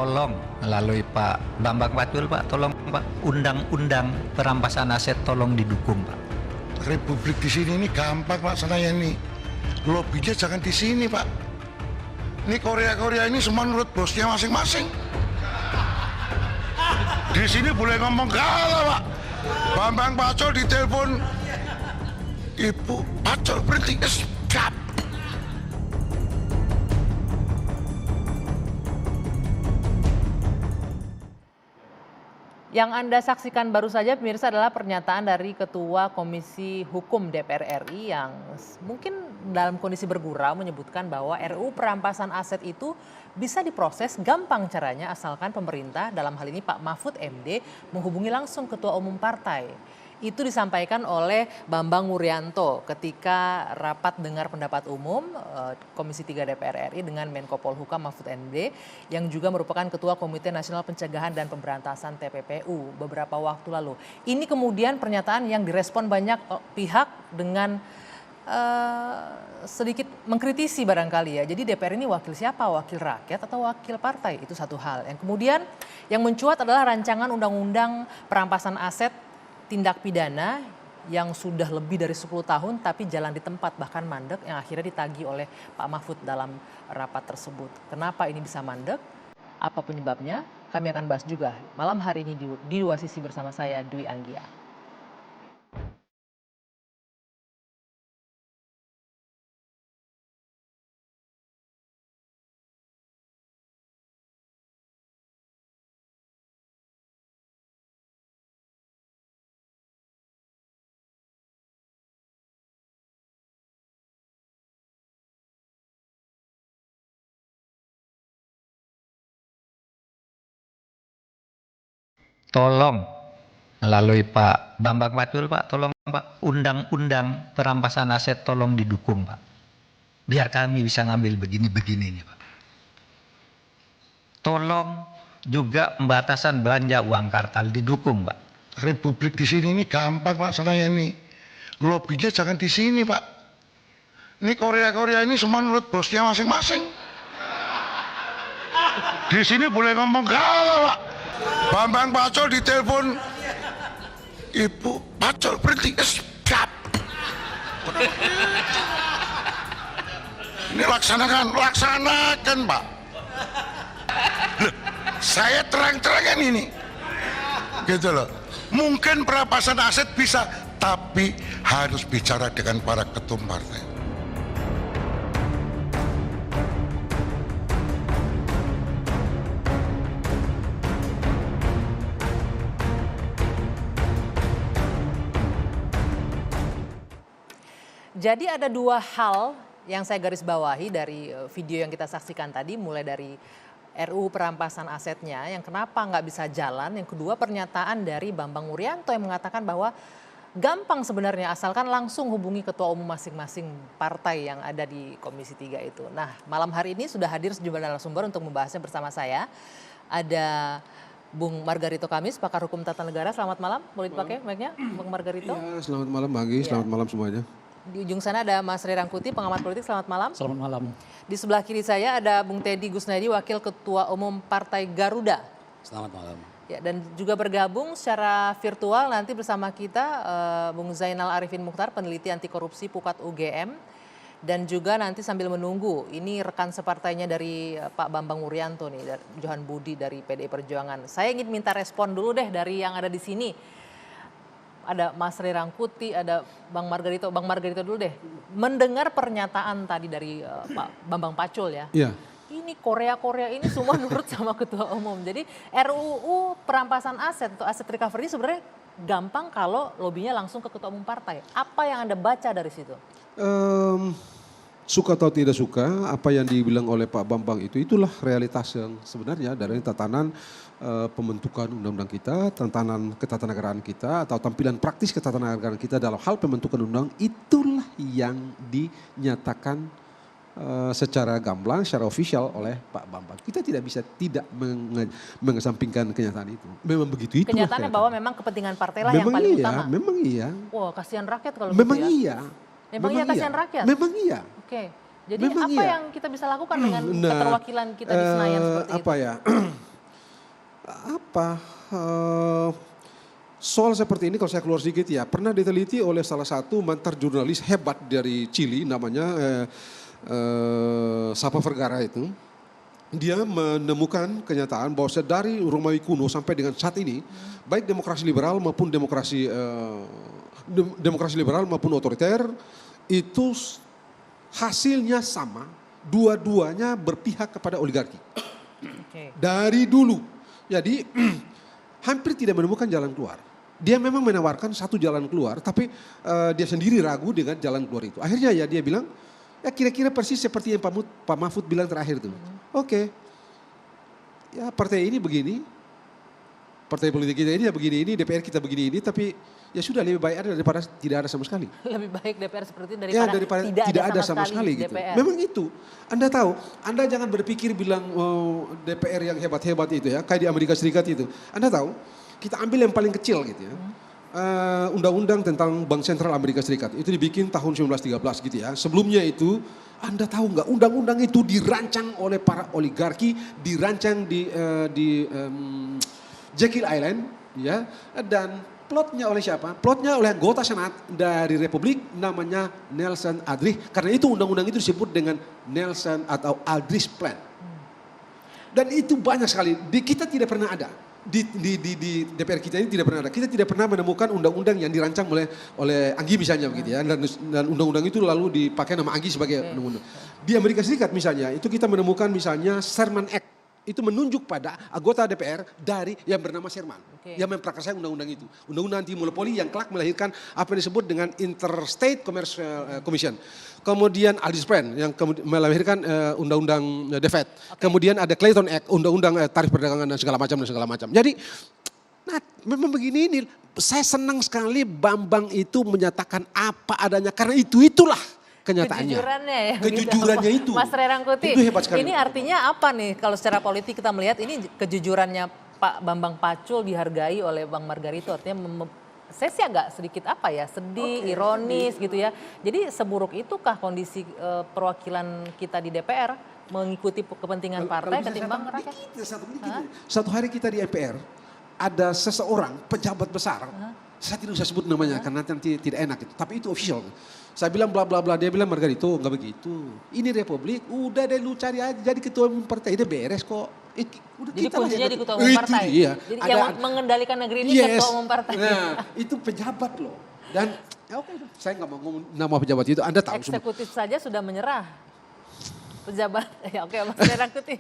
Tolong melalui Pak Bambang Pacul, Pak, tolong Pak, undang-undang perampasan aset tolong didukung, Pak. Republik di sini ini gampang Pak Senayani. Lobbynya jangan di sini Pak. Ini Korea ini semua menurut bosnya masing-masing. Di sini boleh ngomong kalah Pak. Bambang Pacul ditelepon, Ibu Pacul berhenti, siap. Yang Anda saksikan baru saja pemirsa adalah pernyataan dari Ketua Komisi Hukum DPR RI yang mungkin dalam kondisi bergurau menyebutkan bahwa RUU perampasan aset itu bisa diproses gampang caranya asalkan pemerintah, dalam hal ini Pak Mahfud MD, menghubungi langsung Ketua Umum Partai. Itu disampaikan oleh Bambang Wuryanto ketika rapat dengar pendapat umum Komisi 3 DPR RI dengan Menko Polhukam Mahfud MD yang juga merupakan Ketua Komite Nasional Pencegahan dan Pemberantasan TPPU beberapa waktu lalu. Ini kemudian pernyataan yang direspon banyak pihak dengan sedikit mengkritisi barangkali ya. Jadi DPR ini wakil siapa? Wakil rakyat atau wakil partai? Itu satu hal. Yang kemudian yang mencuat adalah rancangan undang-undang perampasan aset tindak pidana yang sudah lebih dari 10 tahun tapi jalan di tempat bahkan mandek yang akhirnya ditagih oleh Pak Mahfud dalam rapat tersebut. Kenapa ini bisa mandek? Apa penyebabnya? Kami akan bahas juga malam hari ini di Dua Sisi bersama saya Dwi Anggia. Tolong melalui Pak Bambang Pacul, Pak, tolong Pak, undang-undang perampasan aset tolong didukung, Pak. Biar kami bisa ngambil begini-begini nih, Pak. Tolong juga pembatasan belanja uang kartal didukung, Pak. Republik di sini ini gampang Pak Senayani. Lobbynya jangan di sini Pak. Ini Korea ini semua menurut bosnya masing-masing. Di sini boleh ngomong kalah Pak. Bambang Pacul ditelepon, Ibu Pacul berhenti, siap. Ini laksanakan Pak. Loh, saya terang-terangan ini, gitu loh. Mungkin perampasan aset bisa, tapi harus bicara dengan para ketum partai. Jadi ada dua hal yang saya garis bawahi dari video yang kita saksikan tadi, mulai dari RUU perampasan asetnya yang kenapa nggak bisa jalan. Yang kedua pernyataan dari Bambang Wuryanto yang mengatakan bahwa gampang sebenarnya asalkan langsung hubungi ketua umum masing-masing partai yang ada di Komisi 3 itu. Nah malam hari ini sudah hadir sejumlah narasumber untuk membahasnya bersama saya. Ada Bung Margarito Kamis, pakar hukum tata negara. Selamat malam, boleh dipakai mic-nya Bung Margarito? Iya, selamat malam Bang Anggi, selamat malam semuanya. Di ujung sana ada Mas Ray Rangkuti, pengamat politik. Selamat malam. Selamat malam. Di sebelah kiri saya ada Bung Teddy Gusnadi, Wakil Ketua Umum Partai Garuda. Selamat malam. Ya, dan juga bergabung secara virtual nanti bersama kita Bung Zainal Arifin Mukhtar, peneliti anti korupsi Pukat UGM. Dan juga nanti sambil menunggu, ini rekan separtainya dari Pak Bambang Wuryanto nih, Johan Budi dari PDI Perjuangan. Saya ingin minta respon dulu deh dari yang ada di sini. Ada Mas Ray Rangkuti, ada Bang Margarito. Bang Margarito dulu deh. Mendengar pernyataan tadi dari Pak Bambang Pacul ya. Iya. Ini Korea ini semua nurut sama ketua umum. Jadi RUU perampasan aset atau aset recovery sebenarnya gampang kalau lobbynya langsung ke ketua umum partai. Apa yang Anda baca dari situ? Suka atau tidak suka, apa yang dibilang oleh Pak Bambang itulah realitas yang sebenarnya dari tatanan pembentukan undang-undang kita, tatanan ketatanegaraan kita atau tampilan praktis ketatanegaraan kita dalam hal pembentukan undang, itulah yang dinyatakan secara gamblang, secara ofisial oleh Pak Bambang. Kita tidak bisa tidak mengesampingkan kenyataan itu. Memang begitu itu. Kenyataannya bahwa memang kepentingan partai lah yang paling utama. Memang iya. Wah, kasihan rakyat kalau memang gitu ya. Iya. Memang iya kasihan rakyat? Memang iya. Oke. Jadi memang apa iya. yang kita bisa lakukan dengan keterwakilan kita di Senayan seperti apa itu? Ya? apa soal seperti ini kalau saya keluar sedikit ya, pernah diteliti oleh salah satu mantan jurnalis hebat dari Chili namanya Sapa Vergara itu. Dia menemukan kenyataan bahwa dari Romawi kuno sampai dengan saat ini, baik demokrasi liberal maupun demokrasi liberal maupun otoriter itu hasilnya sama, dua-duanya berpihak kepada oligarki. Dari dulu. Jadi hampir tidak menemukan jalan keluar. Dia memang menawarkan satu jalan keluar, tapi dia sendiri ragu dengan jalan keluar itu. Akhirnya ya dia bilang, ya kira-kira persis seperti yang Pak Mahfud bilang terakhir itu. Oke, ya partai ini begini, partai politik kita ini ya begini ini, DPR kita begini ini, tapi ya sudah lebih baik ada daripada tidak ada sama sekali. Lebih baik DPR seperti itu Ya, daripada tidak ada sama sekali gitu. DPR. Memang itu. Anda tahu, Anda jangan berpikir bilang DPR yang hebat-hebat itu ya, kayak di Amerika Serikat itu. Anda tahu, kita ambil yang paling kecil gitu ya. Undang-undang tentang Bank Sentral Amerika Serikat itu dibikin tahun 1913 gitu ya. Sebelumnya itu Anda tahu nggak undang-undang itu dirancang oleh para oligarki, dirancang di Jekyll Island ya, dan plotnya oleh siapa? Plotnya oleh anggota senat dari Republik namanya Nelson Aldrich. Karena itu undang-undang itu disebut dengan Nelson atau Aldrich Plan. Dan itu banyak sekali. Kita tidak pernah ada. Di DPR kita ini tidak pernah ada. Kita tidak pernah menemukan undang-undang yang dirancang oleh Anggi misalnya begitu ya. Dan undang-undang itu lalu dipakai nama Anggi sebagai undang-undang. Di Amerika Serikat misalnya, itu kita menemukan misalnya Sherman Act. Itu menunjuk pada anggota DPR dari yang bernama Sherman. Yang memprakarsai undang-undang itu. Undang-undang anti monopoli yang kelak melahirkan apa yang disebut dengan Interstate Commercial Commission. Kemudian Aldrich Plan yang melahirkan undang-undang DFED. Kemudian ada Clayton Act, undang-undang tarif perdagangan dan segala macam. Jadi nah memang begini ini. Saya senang sekali Bambang itu menyatakan apa adanya karena itulah kenyataannya. Kejujurannya ya. Kejujurannya gitu. itu. Mas Rerangkuti, Itu hebat sekali. ini artinya apa nih kalau secara politik kita melihat ini kejujurannya Pak Bambang Pacul dihargai oleh Bang Margarito. Artinya saya sih agak sedikit apa ya, sedih, ironis gitu ya. Jadi seburuk itukah kondisi perwakilan kita di DPR mengikuti kepentingan partai ketimbang rakyat? Satu hari kita di MPR ada seseorang pejabat besar. Saya tidak usah sebut namanya karena nanti tidak enak itu. Tapi itu official. Saya bilang bla bla bla, dia bilang Margarito nggak begitu. Ini Republik, udah deh lu cari aja jadi ketua umum partai, itu beres kok. Udah Jadi kita fungsinya lihat. di ketua umum Itu partai. dia. Jadi yang mengendalikan negeri ini ketua umum partai. Nah, itu pejabat loh. Dan ya oke, saya nggak mau ngomong nama pejabat itu. Anda tahu semua. Eksekutif saja sudah menyerah. Pejabat, ya oke Mas Rerangkuti.